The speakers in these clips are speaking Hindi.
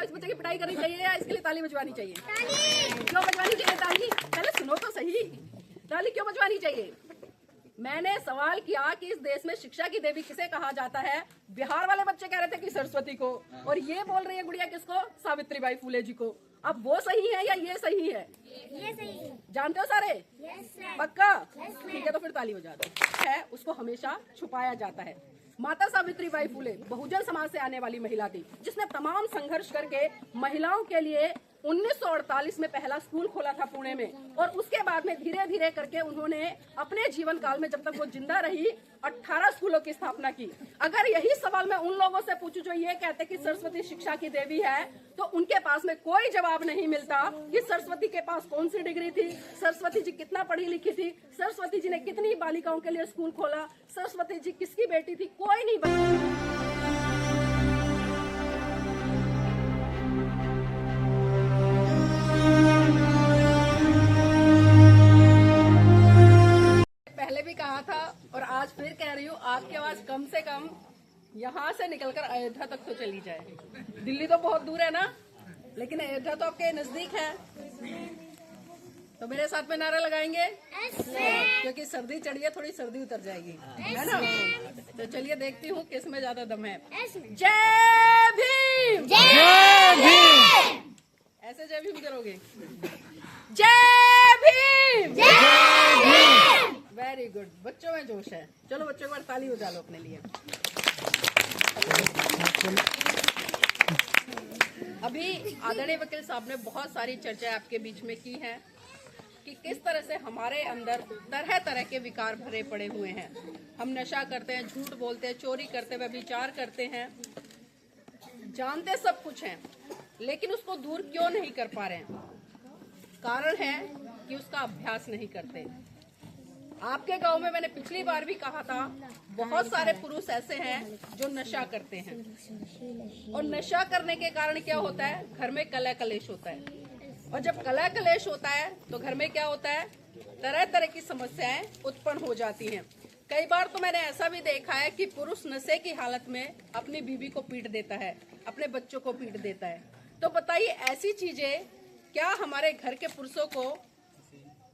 इस बच्चे की पिटाई करनी चाहिए या इसके लिए ताली बजवानी चाहिए? क्यों बजवानी चाहिए ताली? पहले सुनो तो सही, ताली क्यों बजवानी चाहिए? मैंने सवाल किया कि इस देश में शिक्षा की देवी किसे कहा जाता है? बिहार वाले बच्चे कह रहे थे कि सरस्वती को, और ये बोल रही है गुड़िया किसको? सावित्रीबाई फुले जी को। अब वो सही है या ये सही है? ये सही है। जानते हो सारे? पक्का? ठीक है, तो फिर ताली बजा दो। है उसको हमेशा छुपाया जाता है। माता सावित्रीबाई फुले बहुजन समाज से आने वाली महिला थी, जिसने तमाम संघर्ष करके महिलाओं के लिए 1948 में पहला स्कूल खोला था पुणे में, और उसके बाद में धीरे धीरे करके उन्होंने अपने जीवन काल में, जब तक वो जिंदा रही, 18 स्कूलों की स्थापना की। अगर यही सवाल मैं उन लोगों से पूछूं जो ये कहते कि सरस्वती शिक्षा की देवी है, तो उनके पास में कोई जवाब नहीं मिलता कि सरस्वती के पास कौन सी डिग्री थी, सरस्वती जी कितना पढ़ी लिखी थी, सरस्वती जी ने कितनी बालिकाओं के लिए स्कूल खोला, सरस्वती जी किसकी बेटी थी, कोई नहीं कहा था, और आज फिर कह रही हूँ, आपकी आवाज कम से कम यहाँ से निकलकर अयोध्या तक तो चली जाए। दिल्ली तो बहुत दूर है ना, लेकिन अयोध्या तो आपके नजदीक है। तो मेरे साथ में नारा लगाएंगे, क्योंकि सर्दी चढ़ी है, थोड़ी सर्दी उतर जाएगी, है ना? तो चलिए देखती हूँ किस में ज्यादा दम है। जय भीम, जय भीम। ऐसे जय भीम करोगे? जय भीम, जय भीम। वेरी गुड, बच्चों में जोश है। चलो बच्चों को ताली बजा लो अपने लिए। अभी आदरणीय वकील साहब ने बहुत सारी चर्चाएं आपके बीच में की हैं कि किस तरह से हमारे अंदर तरह तरह के विकार भरे पड़े हुए हैं। हम नशा करते हैं, झूठ बोलते हैं, चोरी करते हैं, व्यभिचार करते हैं, जानते सब कुछ हैं, लेकिन उसको दूर क्यों नहीं कर पा रहे हैं? कारण है कि उसका अभ्यास नहीं करते। आपके गांव में मैंने पिछली बार भी कहा था, बहुत सारे पुरुष ऐसे हैं जो नशा करते हैं, और नशा करने के कारण क्या होता है? घर में कलह कलेश होता है, और जब कलह कलेश होता है तो घर में क्या होता है? तरह तरह की समस्याएं उत्पन्न हो जाती हैं। कई बार तो मैंने ऐसा भी देखा है कि पुरुष नशे की हालत में अपनी बीवी को पीट देता है, अपने बच्चों को पीट देता है। तो बताइए, ऐसी चीजें क्या हमारे घर के पुरुषों को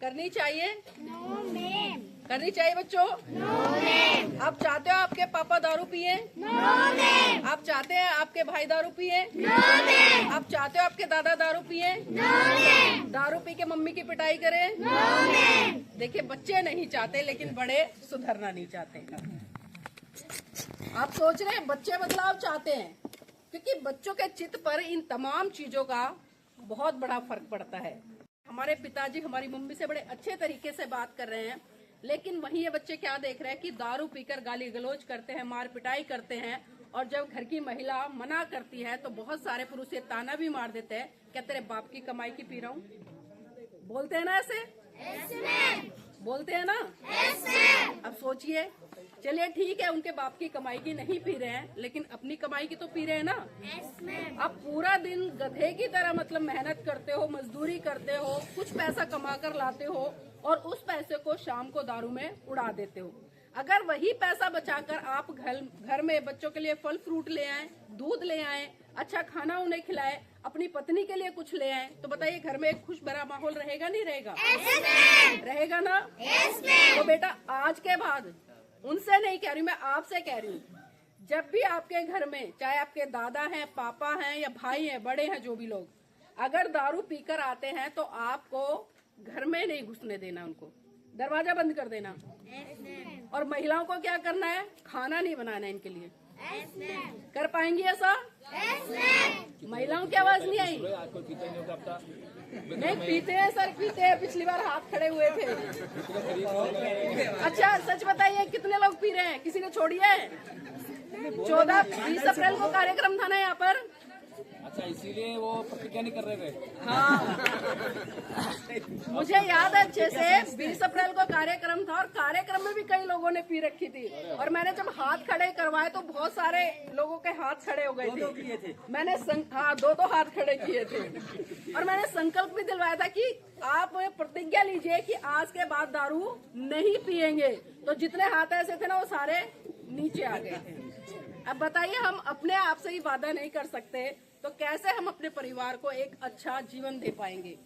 करनी चाहिए? No ma'am. करनी चाहिए बच्चों? No ma'am. आप चाहते हो आपके पापा दारू पिए? No ma'am. आप चाहते हैं आपके भाई दारू पिए? No ma'am. आप चाहते हो आपके दादा दारू पिए? No ma'am. दारू पी के मम्मी की पिटाई करें? No ma'am. देखिए, बच्चे नहीं चाहते, लेकिन बड़े सुधरना नहीं चाहते। आप सोच रहे हैं बच्चे बदलाव चाहते हैं, क्योंकि बच्चों के चित्त पर इन तमाम चीजों का बहुत बड़ा फर्क पड़ता है। हमारे पिताजी हमारी मम्मी से बड़े अच्छे तरीके से बात कर रहे हैं, लेकिन वहीं ये बच्चे क्या देख रहे हैं कि दारू पीकर गाली गलौज करते हैं, मार पिटाई करते हैं, और जब घर की महिला मना करती है तो बहुत सारे पुरुष ये ताना भी मार देते हैं, क्या तेरे बाप की कमाई की पी रहा हूँ? बोलते हैं ना ऐसे? बोलते हैं ना? अब सोचिए, चलिए ठीक है, उनके बाप की कमाई की नहीं पी रहे हैं, लेकिन अपनी कमाई की तो पी रहे हैं ना। आप पूरा दिन गधे की तरह मतलब मेहनत करते हो, मजदूरी करते हो, कुछ पैसा कमा कर लाते हो, और उस पैसे को शाम को दारू में उड़ा देते हो। अगर वही पैसा बचाकर आप घर में बच्चों के लिए फल फ्रूट ले आए, दूध ले आए, अच्छा खाना उन्हें खिलाए, अपनी पत्नी के लिए कुछ ले आए, तो बताइए घर में एक खुश भरा माहौल रहेगा नहीं रहेगा? रहेगा ना? तो बेटा, आज के बाद उनसे नहीं कह रही, मैं आपसे कह रही हूँ, जब भी आपके घर में, चाहे आपके दादा हैं, पापा हैं, या भाई हैं, बड़े हैं, जो भी लोग, अगर दारू पीकर आते हैं तो आपको घर में नहीं घुसने देना, उनको दरवाजा बंद कर देना। और महिलाओं को क्या करना है? खाना नहीं बनाना है इनके लिए। कर पाएंगी ऐसा? महिलाओं की आवाज नहीं आई? नहीं पीते हैं सर, पीते हैं, पिछली बार हाथ खड़े हुए थे। अच्छा सच बताइए, कितने लोग पी रहे हैं? किसी ने छोड़ी है? 14-20 अप्रैल को कार्यक्रम था ना यहाँ पर। अच्छा, इसीलिए वो प्रतिज्ञा नहीं कर रहे थे। हाँ मुझे याद है अच्छे से, 20 अप्रैल को कार्यक्रम था, और कार्यक्रम में भी कई लोगों ने पी रखी थी, और मैंने जब हाथ खड़े करवाए तो बहुत सारे लोगों के हाथ खड़े हो गए थे। मैंने दो हाथ खड़े किए थे, और मैंने संकल्प भी दिलवाया था कि आप प्रतिज्ञा लीजिए कि आज के बाद दारू नहीं पिएंगे। तो जितने हाथ ऐसे थे ना, वो सारे नीचे आ गए थे। अब बताइए, हम अपने आप से ही वादा नहीं कर सकते तो कैसे हम अपने परिवार को एक अच्छा जीवन दे पाएंगे।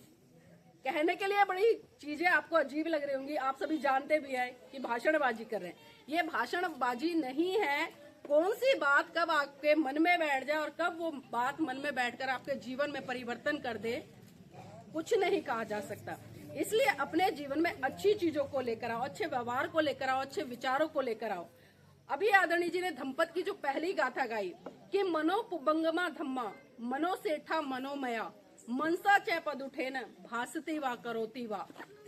कहने के लिए बड़ी चीजें आपको अजीब लग रही होंगी, आप सभी जानते भी हैं कि भाषणबाजी कर रहे हैं। ये भाषणबाजी नहीं है। कौन सी बात कब आपके मन में बैठ जाए और कब वो बात मन में बैठकर आपके जीवन में परिवर्तन कर दे, कुछ नहीं कहा जा सकता। इसलिए अपने जीवन में अच्छी चीजों को लेकर आओ, अच्छे व्यवहार को लेकर आओ, अच्छे विचारों को लेकर आओ। अभी आदरणीय जी ने धम्पत की जो पहली गाथा गाई कि मनो पुबंगमा धम्मा मनो सेठा मनोमया मनसा च पद उठे न भासती वा करोती वा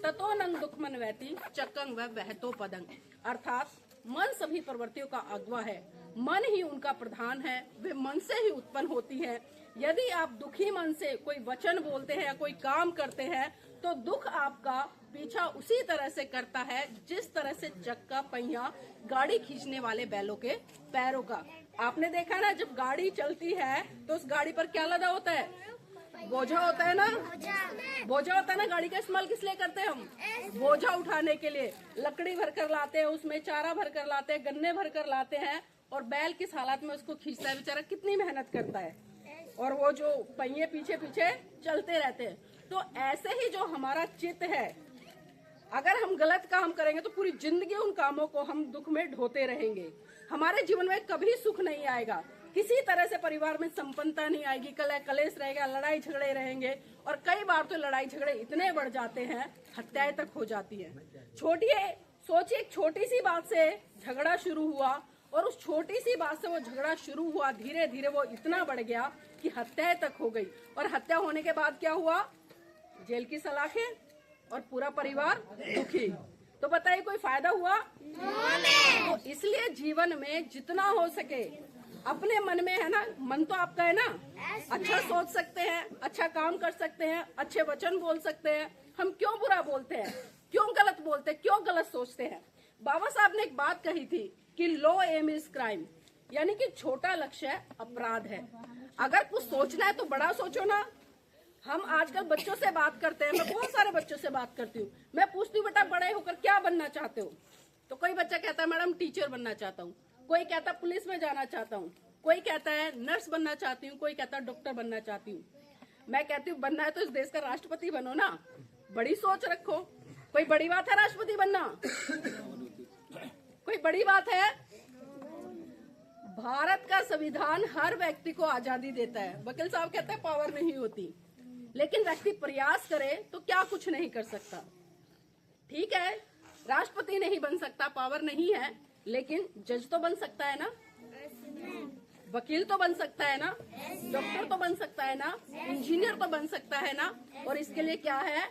ततो नंग दुख मन वैती चक्कंग व वहतो पदंग। अर्थात मन सभी प्रवृत्तियों का अगवा है, मन ही उनका प्रधान है, वे मन से ही उत्पन्न होती है। यदि आप दुखी मन से कोई वचन बोलते हैं या कोई काम करते हैं तो दुख आपका पीछा उसी तरह से करता है जिस तरह से चक्का पहिया गाड़ी खींचने वाले बैलों के पैरों का। आपने देखा ना, जब गाड़ी चलती है तो उस गाड़ी पर क्या लदा होता है? बोझा होता है ना, बोझा होता है ना। गाड़ी का इस्तेमाल किस लिए करते हैं हम? बोझा उठाने के लिए। लकड़ी भर कर लाते हैं, उसमें चारा भर कर लाते हैं, गन्ने भर कर लाते हैं, और बैल किस हालत में उसको खींचता है, बेचारा कितनी मेहनत करता है, और वो जो पहिए पीछे पीछे चलते रहते हैं। तो ऐसे ही जो हमारा चित्त है, अगर हम गलत काम करेंगे तो पूरी जिंदगी उन कामों को हम दुख में ढोते रहेंगे। हमारे जीवन में कभी सुख नहीं आएगा, किसी तरह से परिवार में संपन्नता नहीं आएगी, कलेश रहेगा, लड़ाई झगड़े रहेंगे, और कई बार तो लड़ाई झगड़े इतने बढ़ जाते हैं हत्याएं तक हो जाती है। सोचिए एक छोटी सी बात से झगड़ा शुरू हुआ, और उस छोटी सी बात से वो झगड़ा शुरू हुआ, धीरे धीरे वो इतना बढ़ गया कि हत्याएं तक हो गई, और हत्या होने के बाद क्या हुआ? जेल की सलाखें और पूरा परिवार दुखी। तो बताइए कोई फायदा हुआ? तो इसलिए जीवन में जितना हो सके अपने मन में, है ना, मन तो आपका है ना, अच्छा सोच सकते हैं, अच्छा काम कर सकते हैं, अच्छे वचन बोल सकते हैं। हम क्यों बुरा बोलते हैं, क्यों गलत बोलते हैं, क्यों गलत सोचते हैं? बाबा साहब ने एक बात कही थी कि लो एम इज क्राइम, यानी कि छोटा लक्ष्य अपराध है। अगर कुछ सोचना है तो बड़ा सोचो ना। हम आजकल बच्चों से बात करते हैं, मैं बहुत सारे बच्चों से बात करती हूँ, मैं पूछती हूँ बेटा बड़े होकर क्या बनना चाहते हो? तो कोई बच्चा कहता है मैडम टीचर बनना चाहता हूँ, कोई कहता है पुलिस में जाना चाहता हूँ, कोई कहता है नर्स बनना चाहती हूँ, कोई कहता है डॉक्टर बनना चाहती हूँ। मैं कहती हूँ बनना है तो इस देश का राष्ट्रपति बनो ना, बड़ी सोच रखो। कोई बड़ी बात है राष्ट्रपति बनना? कोई बड़ी बात है? भारत का संविधान हर व्यक्ति को आजादी देता है। वकील साहब कहते हैं पावर नहीं होती, लेकिन व्यक्ति प्रयास करे तो क्या कुछ नहीं कर सकता। ठीक है, राष्ट्रपति नहीं बन सकता, पावर नहीं है, लेकिन जज तो बन सकता है ना, वकील तो बन सकता है ना, डॉक्टर तो बन सकता है ना, इंजीनियर तो बन सकता है ना। और इसके लिए क्या है?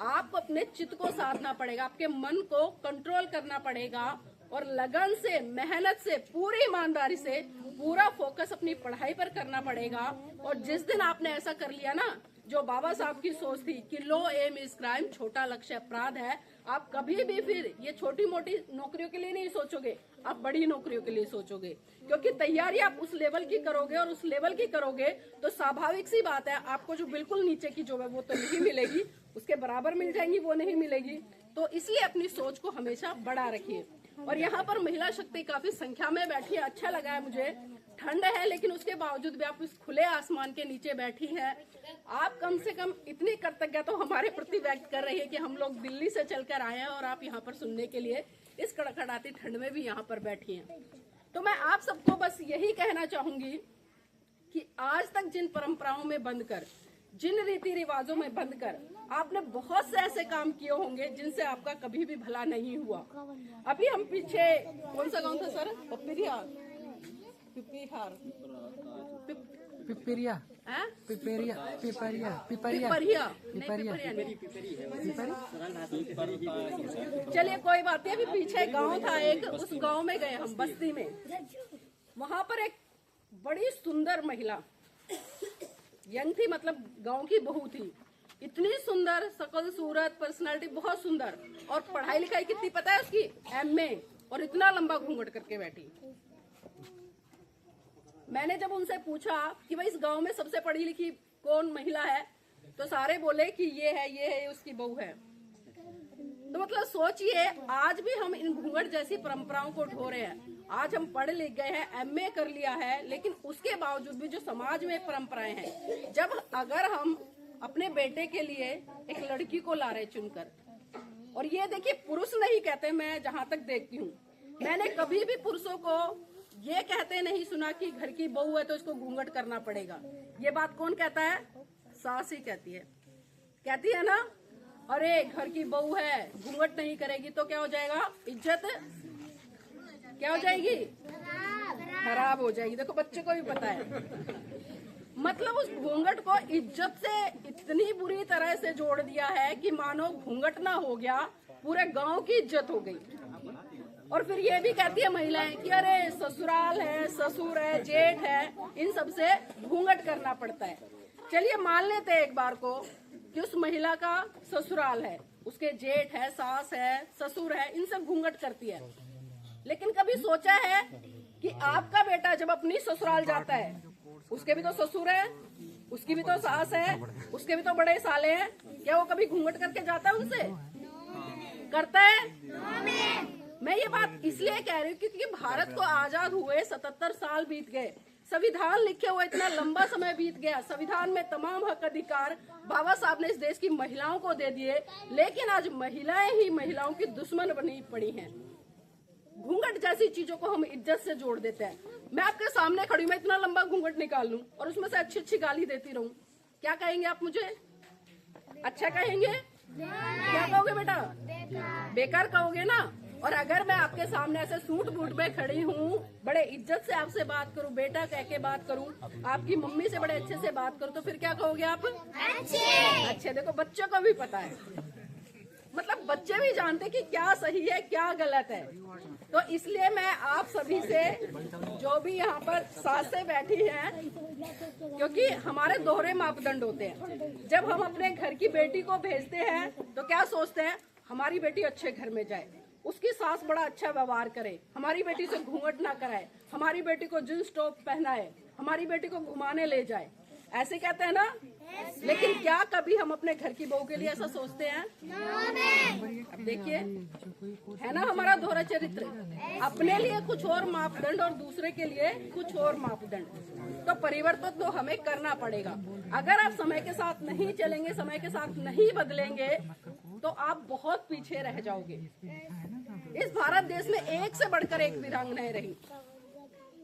आपको अपने चित्त को साधना पड़ेगा, आपके मन को कंट्रोल करना पड़ेगा, और लगन से, मेहनत से, पूरी ईमानदारी से पूरा फोकस अपनी पढ़ाई पर करना पड़ेगा। और जिस दिन आपने ऐसा कर लिया ना, जो बाबा साहब की सोच थी कि लो एम इज क्राइम, छोटा लक्ष्य अपराध है, आप कभी भी फिर ये छोटी मोटी नौकरियों के लिए नहीं सोचोगे, आप बड़ी नौकरियों के लिए सोचोगे। क्योंकि तैयारी आप उस लेवल की करोगे, और उस लेवल की करोगे तो स्वाभाविक सी बात है आपको जो बिल्कुल नीचे की जॉब है वो तो नहीं मिलेगी, उसके बराबर मिल जाएंगी, वो नहीं मिलेगी। तो इसलिए अपनी सोच को हमेशा बड़ा रखिए। और यहाँ पर महिला शक्ति काफी संख्या में बैठी है, अच्छा लगा है मुझे। ठंड है लेकिन उसके बावजूद भी आप इस खुले आसमान के नीचे बैठी हैं। आप कम से कम इतनी कृतज्ञता तो हमारे प्रति व्यक्त कर रही है कि हम लोग दिल्ली से चलकर आए हैं और आप यहाँ पर सुनने के लिए इस कड़कड़ाती ठंड में भी यहाँ पर बैठी हैं। तो मैं आप सबको बस यही कहना चाहूंगी कि आज तक जिन परंपराओं में बंद कर, जिन रीति रिवाजों में बंद कर आपने बहुत से ऐसे काम किए होंगे जिनसे आपका कभी भी भला नहीं हुआ। अभी हम पीछे, कौन सा गांव था सर? पिपरिया, पिपरिया, पिपरिया, पिपरिया, पिपरिया, चलिए कोई बात नहीं। अभी पीछे गांव था एक, उस गांव में गए हम, बस्ती में। वहां पर एक बड़ी सुंदर महिला, यंग थी, मतलब गांव की बहू थी, इतनी सुंदर, सकल सूरत, पर्सनालिटी बहुत सुंदर, और पढ़ाई लिखाई कितनी पता है उसकी? MA, और इतना लंबा घूंघट करके बैठी। मैंने जब उनसे पूछा कि भाई इस गांव में सबसे पढ़ी लिखी कौन महिला है, तो सारे बोले कि ये है, उसकी बहू है। तो मतलब सोचिए, आज भी हम इन घूंघट जैसी परंपराओं को ढो रहे हैं। आज हम पढ़ लिख गए हैं, एमए कर लिया है, लेकिन उसके बावजूद भी जो समाज में परंपराएं हैं, जब अगर हम अपने बेटे के लिए एक लड़की को ला रहे चुनकर, और ये देखिए पुरुष नहीं कहते, मैं जहां तक देखती हूँ मैंने कभी भी पुरुषों को ये कहते नहीं सुना कि घर की बहू है तो इसको घूंघट करना पड़ेगा। ये बात कौन कहता है? सास ही कहती है ना, अरे घर की बहू है घूंघट नहीं करेगी तो क्या हो जाएगा, इज्जत क्या हो जाएगी, खराब हो जाएगी। देखो बच्चे को भी पता है, मतलब उस घूंघट को इज्जत से इतनी बुरी तरह से जोड़ दिया है कि मानो घूंघट ना हो गया पूरे गांव की इज्जत हो गई। और फिर ये भी कहती है महिलाएं कि अरे ससुराल है, ससुर है, जेठ है, इन सब से घूंघट करना पड़ता है। चलिए मान लेते हैं एक बार को कि उस महिला का ससुराल है, उसके जेठ है, सास है, ससुर है, इन सब घूंघट करती है। लेकिन कभी सोचा है कि आपका बेटा जब अपनी ससुराल जाता है, उसके भी तो ससुर है, उसकी भी तो सास है, उसके भी तो बड़े साले हैं, क्या वो कभी घूंघट करके जाता है उनसे? करता है? मैं ये बात इसलिए कह रही हूँ क्योंकि भारत को आजाद हुए 77 साल बीत गए, संविधान लिखे हुए इतना लंबा समय बीत गया, संविधान में तमाम हक अधिकार बाबा साहब ने इस देश की महिलाओं को दे दिए, लेकिन आज महिलाएं ही महिलाओं की दुश्मन बनी पड़ी हैं। घूंघट जैसी चीजों को हम इज्जत से जोड़ देते हैं। मैं आपके सामने खड़ी, मैं इतना लंबा घूंघट निकाल लूं और उसमें से अच्छी अच्छी गाली देती रहूं, क्या कहेंगे आप मुझे? अच्छा कहेंगे? क्या कहोगे बेटा? बेकार कहोगे ना। और अगर मैं आपके सामने ऐसे सूट बूट में खड़ी हूँ, बड़े इज्जत से आपसे बात करूँ, बेटा कह के बात करूँ, आपकी मम्मी से बड़े अच्छे से बात करूँ, तो फिर क्या कहोगे आप? अच्छे। देखो बच्चों को भी पता है, मतलब बच्चे भी जानते कि क्या सही है क्या गलत है। तो इसलिए मैं आप सभी से, जो भी यहाँ पर सासें बैठी हैं, क्योंकि हमारे दोहरे मापदंड होते हैं, जब हम अपने घर की बेटी को भेजते हैं तो क्या सोचते हैं, हमारी बेटी अच्छे घर में जाए, उसकी सास बड़ा अच्छा व्यवहार करे, हमारी बेटी से घूंघट ना कराए, हमारी बेटी को जींस टॉप पहनाए, हमारी बेटी को घुमाने ले जाए, ऐसे कहते हैं ना। लेकिन क्या कभी हम अपने घर की बहू के लिए ऐसा सोचते हैं? अब देखिए, है ना हमारा दोहरा चरित्र, अपने लिए कुछ और मापदंड और दूसरे के लिए कुछ और मापदंड। तो परिवर्तन तो हमें करना पड़ेगा। अगर आप समय के साथ नहीं चलेंगे, समय के साथ नहीं बदलेंगे, तो आप बहुत पीछे रह जाओगे। इस भारत देश में एक से बढ़कर एक वीरांगनाएं रही,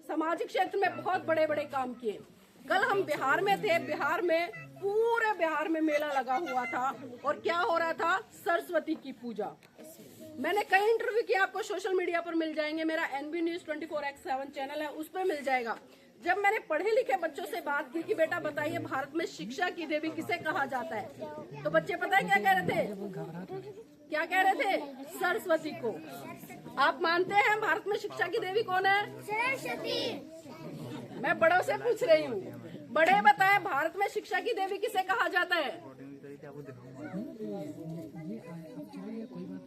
सामाजिक क्षेत्र में बहुत बड़े बड़े काम किए। कल हम बिहार में थे, बिहार में पूरे बिहार में मेला लगा हुआ था, और क्या हो रहा था? सरस्वती की पूजा। मैंने कई इंटरव्यू किया, आपको सोशल मीडिया पर मिल जाएंगे, मेरा NB News 24x7 चैनल है, उस पर मिल जाएगा। जब मैंने पढ़े लिखे बच्चों से बात की कि बेटा बताइए भारत में शिक्षा की देवी किसे कहा जाता है, तो बच्चे पता है क्या कह रहे थे? क्या कह रहे थे? सरस्वती को। आप मानते हैं भारत में शिक्षा की देवी कौन है? सरस्वती। मैं बड़ों से पूछ रही हूँ, बड़े बताएं भारत में शिक्षा की देवी किसे कहा जाता है?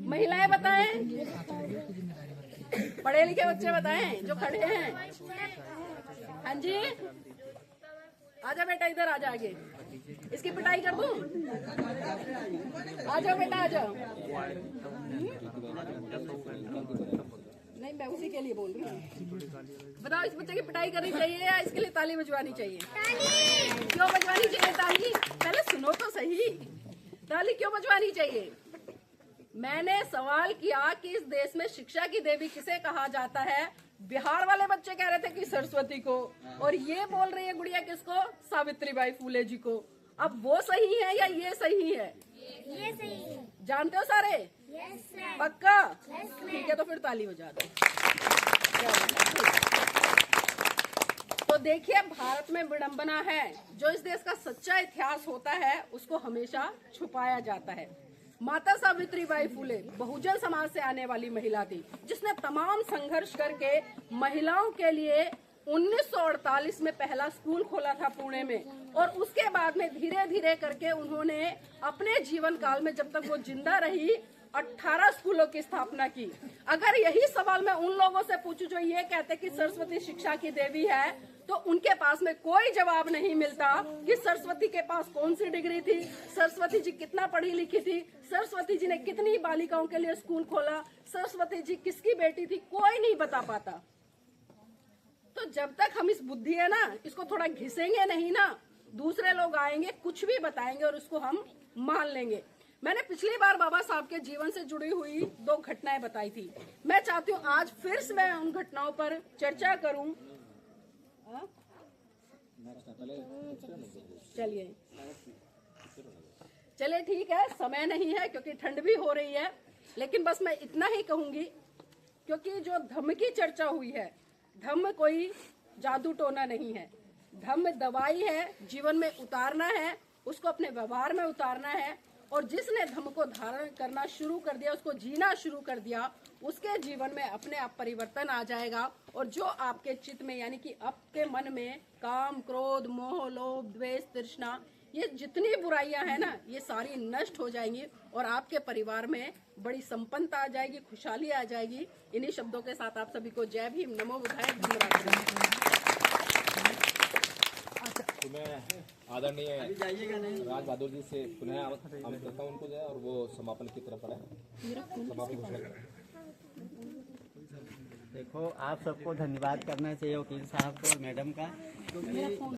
महिलाएं बताएं, पढ़े लिखे बच्चे बताएं जो खड़े हैं। हाँ जी, आजा बेटा, इधर आजा, आगे इसकी पिटाई कर दूं? आ जाओ बेटा, आ जाओ। नहीं, मैं उसी के लिए बोल रही हूँ। बताओ, इस बच्चे की पिटाई करनी चाहिए या इसके लिए ताली बजवानी चाहिए? क्यों बजवानी चाहिए ताली? पहले सुनो तो सही, ताली क्यों बजवानी चाहिए? मैंने सवाल किया कि इस देश में शिक्षा की देवी किसे कहा जाता है। बिहार वाले बच्चे कह रहे थे कि सरस्वती को, और ये बोल रही है गुड़िया किसको? सावित्रीबाई फूले जी को। अब वो सही है या ये सही है? ये सही है। जानते हो सारे? पक्का? ठीक है, तो फिर ताली बजा दो। तो देखिए, भारत में विडंबना है, जो इस देश का सच्चा इतिहास होता है उसको हमेशा छुपाया जाता है। माता सावित्रीबाई फूले बहुजन समाज से आने वाली महिला थी, जिसने तमाम संघर्ष करके महिलाओं के लिए 1948 में पहला स्कूल खोला था पुणे में, और उसके बाद में धीरे धीरे करके उन्होंने अपने जीवन काल में, जब तक वो जिंदा रही, 18 स्कूलों की स्थापना की। अगर यही सवाल मैं उन लोगों से पूछूं जो ये कहते कि सरस्वती शिक्षा की देवी है, तो उनके पास में कोई जवाब नहीं मिलता कि सरस्वती के पास कौन सी डिग्री थी, सरस्वती जी कितना पढ़ी लिखी थी, सरस्वती जी ने कितनी बालिकाओं के लिए स्कूल खोला, सरस्वती जी किसकी बेटी थी, कोई नहीं बता पाता। तो जब तक हम इस बुद्धि है ना, इसको थोड़ा घिसेंगे नहीं ना, दूसरे लोग आएंगे कुछ भी बताएंगे और उसको हम मान लेंगे। मैंने पिछली बार बाबा साहब के जीवन से जुड़ी हुई 2 घटनाएं बताई थी। मैं चाहती हूँ आज फिर से मैं उन घटनाओं पर चर्चा करूं। चलिए ठीक है, समय नहीं है क्योंकि ठंड भी हो रही है, लेकिन बस मैं इतना ही कहूंगी, क्योंकि जो धम्म की चर्चा हुई है, धम्म कोई जादू टोना नहीं है, धम्म दवाई है, जीवन में उतारना है, उसको अपने व्यवहार में उतारना है। और जिसने धम्म को धारण करना शुरू कर दिया, उसको जीना शुरू कर दिया, उसके जीवन में अपने आप परिवर्तन आ जाएगा। और जो आपके चित्त में यानी कि आपके मन में काम, क्रोध, मोह, लोभ, द्वेष, तृष्णा, ये जितनी बुराइयां हैं ना, ये सारी नष्ट हो जाएंगी और आपके परिवार में बड़ी संपन्नता आ जाएगी, खुशहाली आ जाएगी। इन्हीं शब्दों के साथ आप सभी को जय भीम, नमो बुद्धाय, धन्यवाद। आदरणीय राज बहादुर जी से पुनः आमंत्रित करता हूं उनको जो है, और वो समापन की तरफ बढ़े, समापन घोषणा करें। देखो, आप सबको धन्यवाद करना चाहिए वकील साहब को और मैडम का, क्योंकि